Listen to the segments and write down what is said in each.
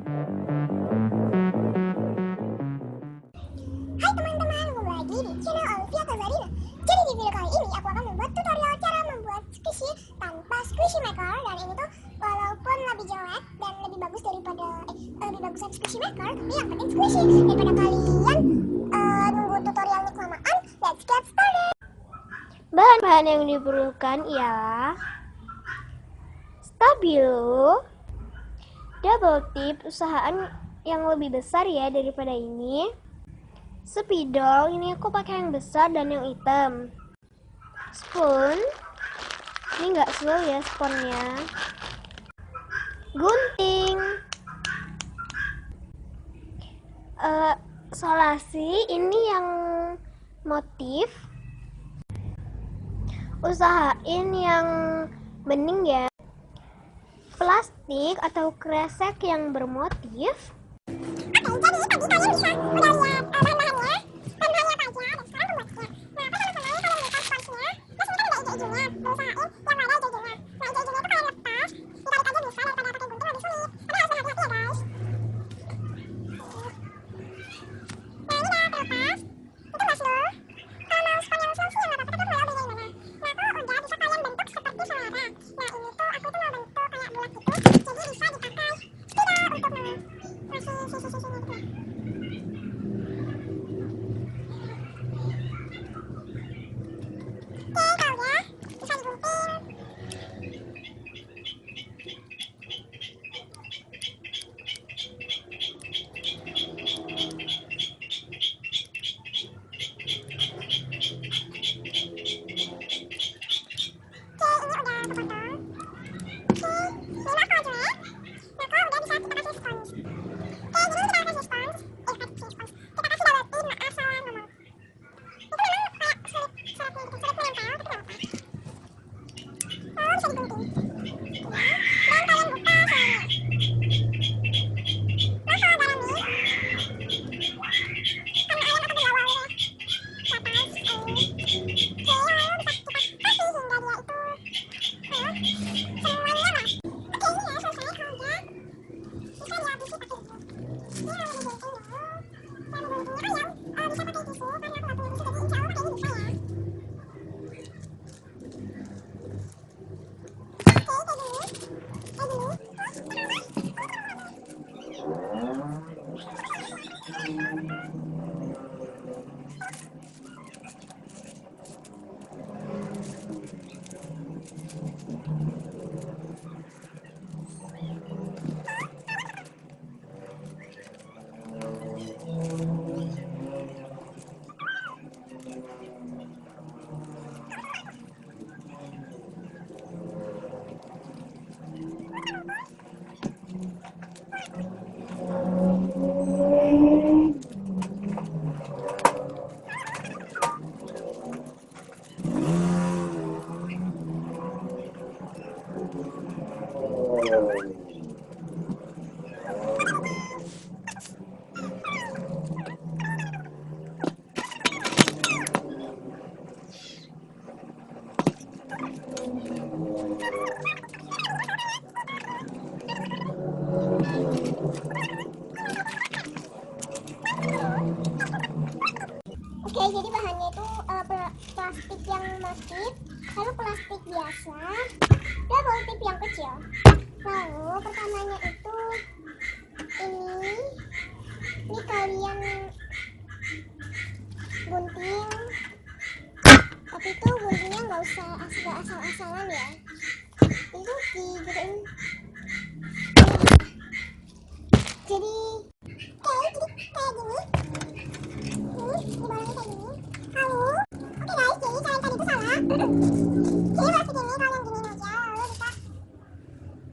Hai teman-teman, kembali lagi di channel Alfia Kazarina. Jadi di video kali ini aku akan membuat tutorial cara membuat squishy tanpa squishy maker. Dan ini tuh walaupun lebih jelek dan lebih bagus daripada lebih bagusan squishy maker, tapi yang penting squishy. Daripada kalian nunggu tutorialnya kelamaan, let's get started. Bahan-bahan yang diperlukan ialah stabilo, double tip usahaan yang lebih besar ya daripada ini, spidol, ini aku pakai yang besar dan yang hitam, spoon, ini nggak slow ya spoonnya, gunting, solasi, ini yang motif, usahain yang bening ya, plastik atau kresek yang bermotif. Oke, jadi tadi kalian bisa udah lihat bahan-bahannya apa aja, dan sekarang membuatnya. Nah, pertama-tama kalian buka sponsnya, terus ini kan ada ijo-ijonya, usahain yang ada ijo-ijonya. Nah, ijo-ijonya itu kalian lepas, ditarik aja bisa daripada pakai gunting lebih sulit. Tapi harus hati-hati ya guys. Nah, ini udah terlepas, itu nggak slow. Kalau mau spon yang slow sih ya nggak apa-apa, tapi mau beli dari mana. Nah, aku udah bisa kalian bentuk seperti selera. Nah, ini tuh aku tuh mau bentuk kayak bulat gitu, jadi bisa dipakai spidol untuk masih sisi-sisinya gitu. Oke, kalau udah bisa digunting. Oke, jadi bahannya itu plastik yang motif, lalu plastik biasa, double tip yang kecil. Lalu pertamanya itu ini kalian gunting, tapi itu guntingnya nggak usah asal-asalan ya. Itu digerain. Jadi kayak gini. Dibalangin kayak gini. Lalu, oke guys, jadi kalian tadi itu salah. Jadi buat segini kalian giniin aja, lalu bisa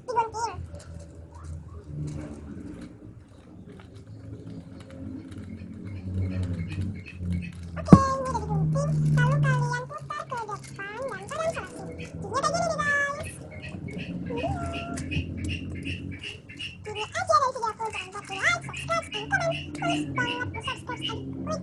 digunting. Oke, ini udah digunting. Lalu kalian putar ke depan dan kalian selesai. Jadinya kayak gini nih guys. Gini aja dari video aku, jangan lupa like, subscribe, dan komen. Please banget, subscribe and klik